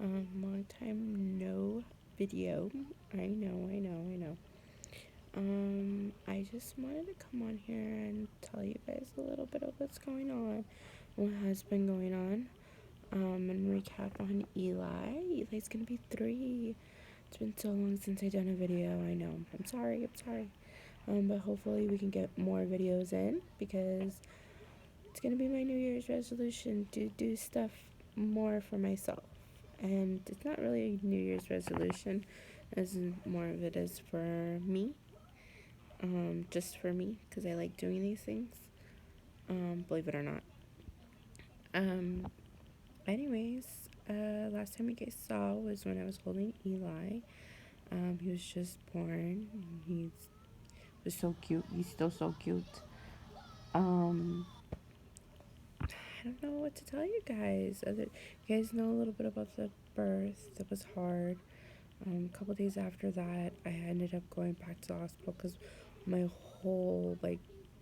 Long time no video. I know. I just wanted to come on here and tell you guys a little bit of what's going on, what has been going on, and recap on Eli. Eli's gonna be 3. It's been so long since I done a video. I know. I'm sorry. But hopefully we can get more videos in because it's gonna be my New Year's resolution to do stuff more for myself. And it's not really a New Year's resolution, as more of it is for me, just for me, because I like doing these things, believe it or not. Um, anyways, last time you guys saw was when I was holding Eli. He was just born. He was so cute. He's still so cute. Um, I don't know what to tell you guys. You guys know a little bit about the birth. It was hard. A couple days after that, I ended up going back to the hospital because my whole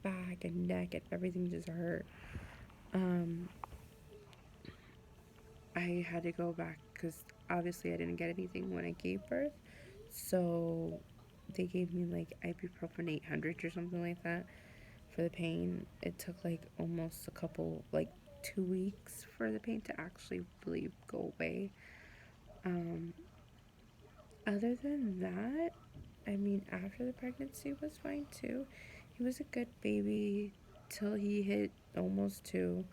back and neck and everything just hurt. I had to go back because obviously I didn't get anything when I gave birth, so they gave me ibuprofen 800 or something like that for the pain. It took almost 2 weeks for the pain to actually really go away. Other than that, I mean, after the pregnancy was fine too. He was a good baby till he hit almost 2.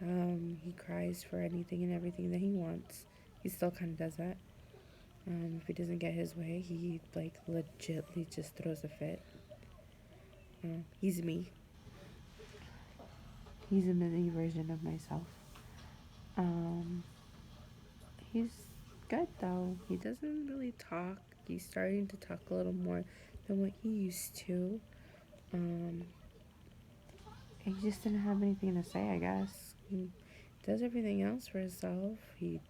He cries for anything and everything that he wants. He still kind of does that. If he doesn't get his way, he legitly just throws a fit. He's me. He's a mini version of myself. He's good though. He doesn't really talk. He's starting to talk a little more than what he used to. He just didn't have anything to say, I guess. He does everything else for himself. He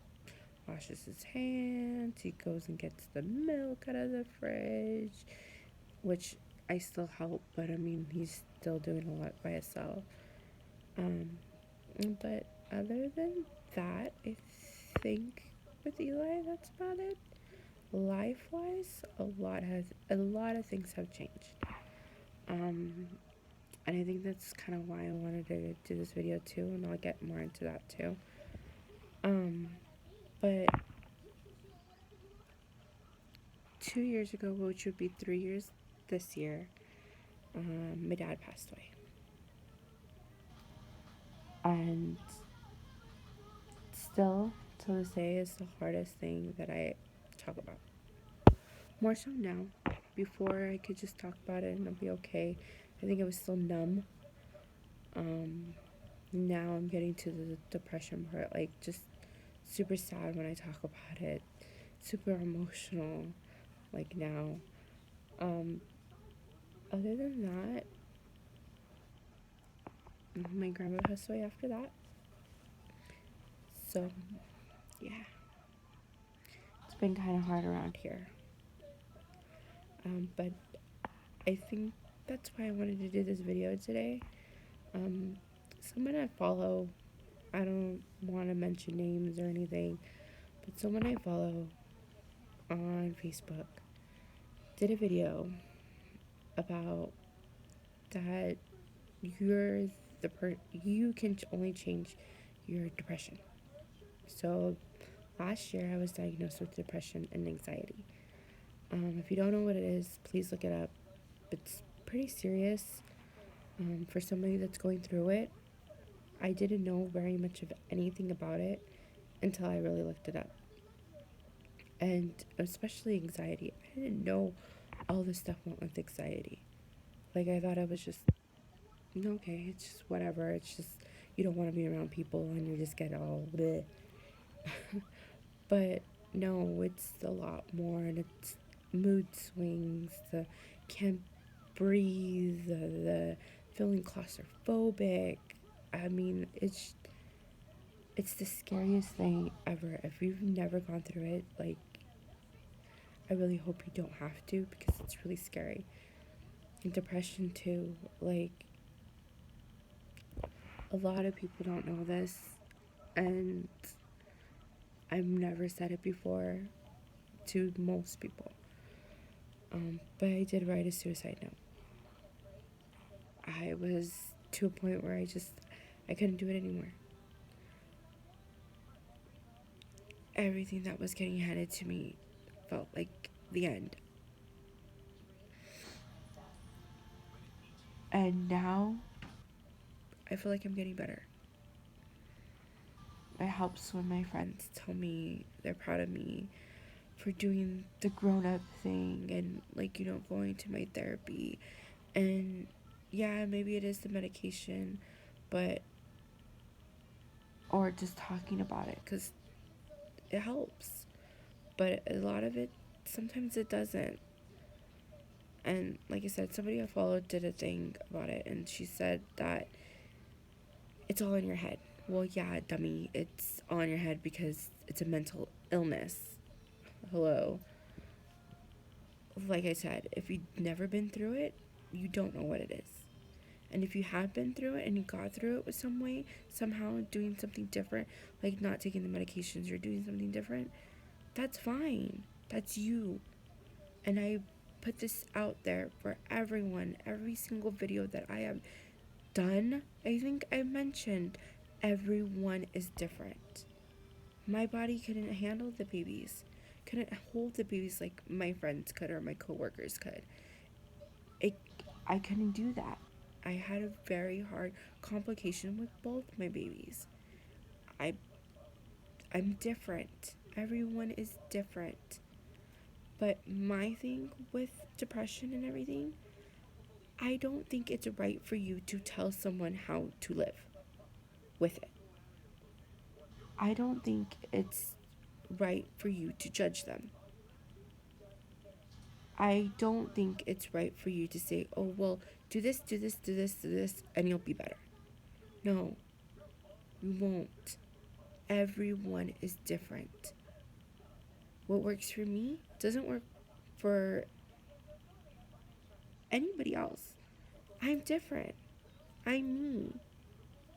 washes his hands. He goes and gets the milk out of the fridge, which I still help, but I mean, he's still doing a lot by himself. But other than that, I think with Eli, that's about it. Life-wise, a lot of things have changed. And I think that's kind of why I wanted to do this video too, and I'll get more into that too. But 2 years ago, which would be 3 years this year, my dad passed away. And still, to this day, is the hardest thing that I talk about. More so now. Before, I could just talk about it and it'll be okay. I think I was still numb. Now I'm getting to the depression part, just super sad when I talk about it, super emotional, now. Other than that, my grandma passed away after that. So, yeah. It's been kind of hard around here. But I think that's why I wanted to do this video today. Someone I follow, I don't want to mention names or anything, but someone I follow on Facebook did a video about that you can only change your depression. So last year I was diagnosed with depression and anxiety. If you don't know what it is, please look it up. It's pretty serious. For somebody that's going through it, I didn't know very much of anything about it until I really looked it up. And especially anxiety. I didn't know all this stuff went with anxiety. I thought it was just, okay, it's just whatever. It's just, you don't want to be around people and you just get all bleh. But no, it's a lot more, and it's mood swings, the can't breathe, the feeling claustrophobic. I mean, it's the scariest thing ever. If you've never gone through it, I really hope you don't have to, because it's really scary. And depression too, a lot of people don't know this, and I've never said it before to most people. But I did write a suicide note. I was to a point where I couldn't do it anymore. Everything that was getting handed to me felt like the end. And now I feel like I'm getting better. It helps when my friends tell me they're proud of me for doing the grown up thing and, like, going to my therapy. And yeah, maybe it is the medication, but, or just talking about it because it helps. But a lot of it, sometimes it doesn't. And like I said, somebody I followed did a thing about it, and she said that it's all in your head. Well, yeah, dummy, it's all in your head because it's a mental illness. Hello. Like I said, if you've never been through it, you don't know what it is. And if you have been through it and you got through it with some way, somehow doing something different, like not taking the medications or doing something different, that's fine. That's you. And I put this out there for everyone. Every single video that I have done, I think I mentioned everyone is different. My body couldn't handle the babies, couldn't hold the babies like my friends could or my coworkers could. It, I couldn't do that. I had a very hard complication with both my babies. I I'm different. Everyone is different. But my thing with depression and everything, I don't think it's right for you to tell someone how to live with it. I don't think it's right for you to judge them. I don't think it's right for you to say, oh, well, do this, do this, do this, do this, and you'll be better. No, you won't. Everyone is different. What works for me doesn't work for anybody else. I'm different. I'm me.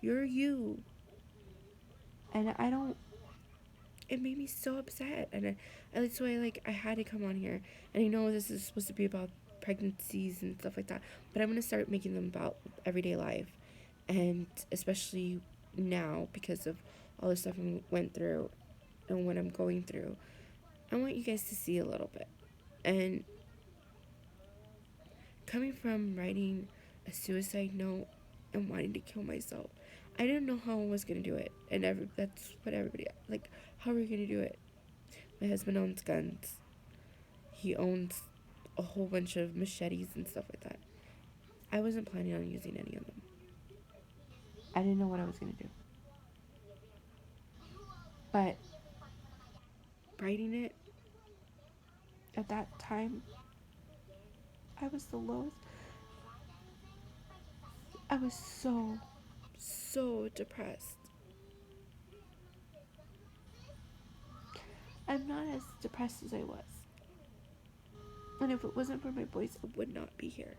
You're you. And I don't, it made me so upset. And that's why, like, I had to come on here. And I know this is supposed to be about pregnancies and stuff like that, but I'm going to start making them about everyday life. And especially now, because of all the stuff I went through and what I'm going through, I want you guys to see a little bit. And coming from writing a suicide note and wanting to kill myself, I didn't know how I was gonna do it, and that's what everybody, like, how are we gonna do it? My husband owns guns. He owns a whole bunch of machetes and stuff like that. I wasn't planning on using any of them. I didn't know what I was gonna do, but writing it at that time, I was the lowest. I was so depressed. I'm not as depressed as I was. And if it wasn't for my boys, I would not be here.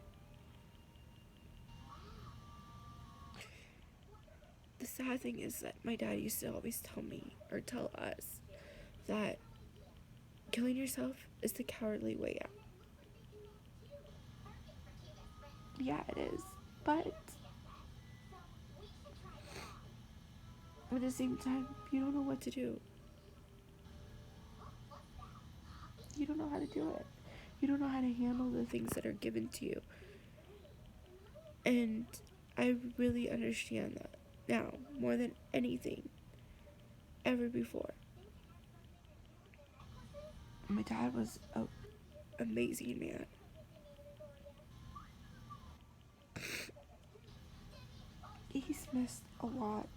The sad thing is that my dad used to always tell me, or tell us, that killing yourself is the cowardly way out. Yeah, it is. But at the same time, you don't know what to do. You don't know how to do it. You don't know how to handle the things that are given to you. And I really understand that now more than anything ever before. My dad was an amazing man. He's missed a lot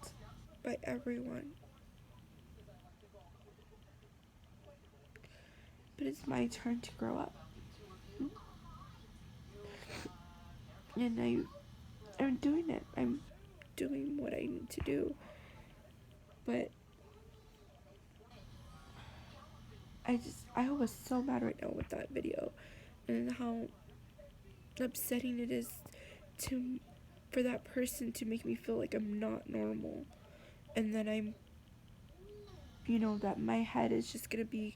by everyone. But it's my turn to grow up. And I'm doing it. I'm doing what I need to do. But I was so mad right now with that video and how upsetting it is to for that person to make me feel like I'm not normal and that I'm that my head is just gonna be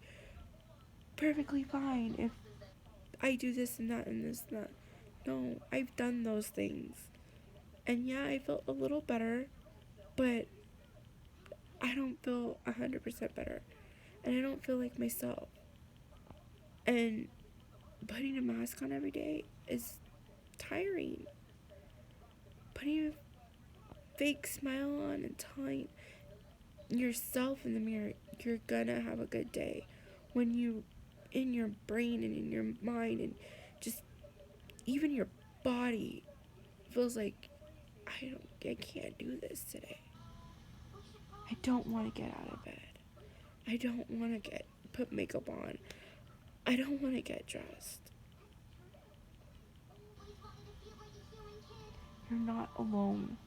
perfectly fine if I do this and that and this and that. No, I've done those things. And yeah, I felt a little better, but I don't feel 100% better. And I don't feel like myself. And putting a mask on every day is tiring. Putting a fake smile on and telling yourself in the mirror you're gonna have a good day, when you, in your brain and in your mind and just even your body feels like I can't do this today. I don't want to get out of bed. I don't want to put makeup on. I don't want to get dressed. You're not alone.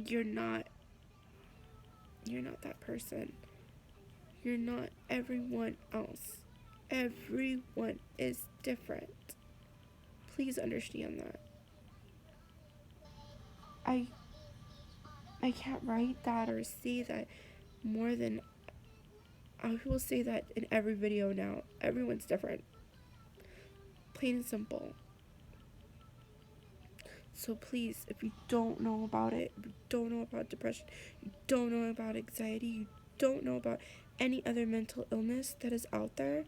You're not that person. You're not everyone else. Everyone is different. Please understand that. I can't write that or say that more than I will say that in every video now. Everyone's different. Plain and simple. So please, if you don't know about it, if you don't know about depression, you don't know about anxiety, you don't know about any other mental illness that is out there,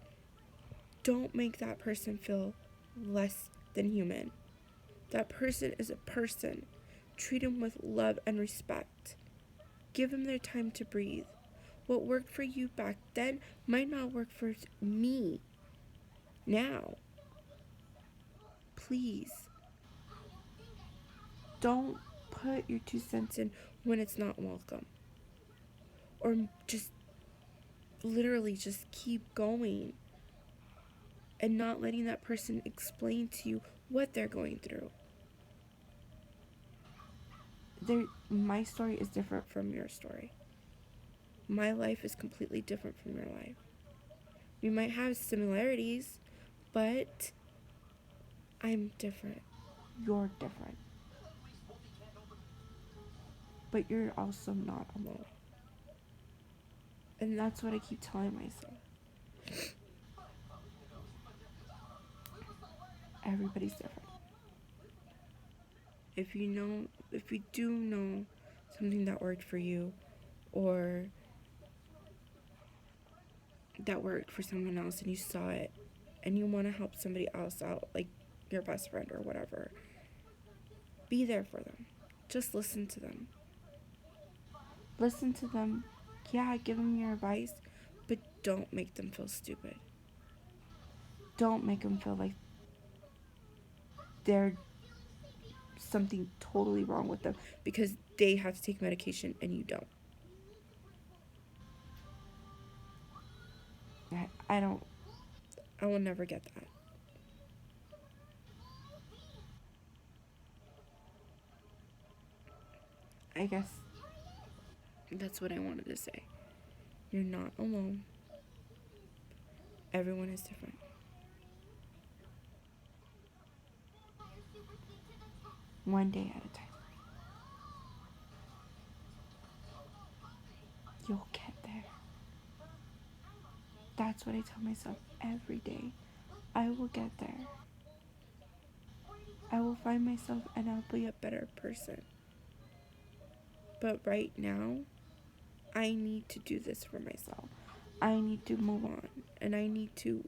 don't make that person feel less than human. That person is a person. Treat them with love and respect. Give them their time to breathe. What worked for you back then might not work for me now. Please, don't put your 2 cents in when it's not welcome. Or just literally just keep going and not letting that person explain to you what they're going through. My story is different from your story. My life is completely different from your life. We might have similarities, but I'm different. You're different. But you're also not alone. And that's what I keep telling myself. Everybody's different. If you do know something that worked for you, or that worked for someone else and you saw it and you want to help somebody else out, like your best friend or whatever, be there for them. Just listen to them. Listen to them. Yeah, give them your advice, but don't make them feel stupid. Don't make them feel like there's something totally wrong with them because they have to take medication and you don't. I don't. I will never get that. I guess that's what I wanted to say. You're not alone. Everyone is different. One day at a time. You'll get there. That's what I tell myself every day. I will get there. I will find myself and I'll be a better person. But right now, I need to do this for myself. I need to move on. And I need to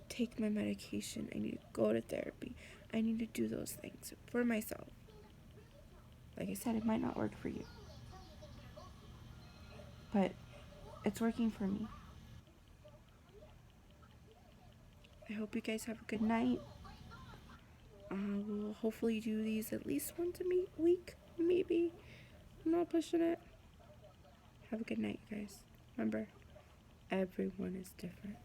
take my medication. I need to go to therapy. I need to do those things for myself. Like I said, it might not work for you. But it's working for me. I hope you guys have a good night. We'll hopefully do these at least once a week, maybe. I'm not pushing it. Have a good night, guys. Remember, everyone is different.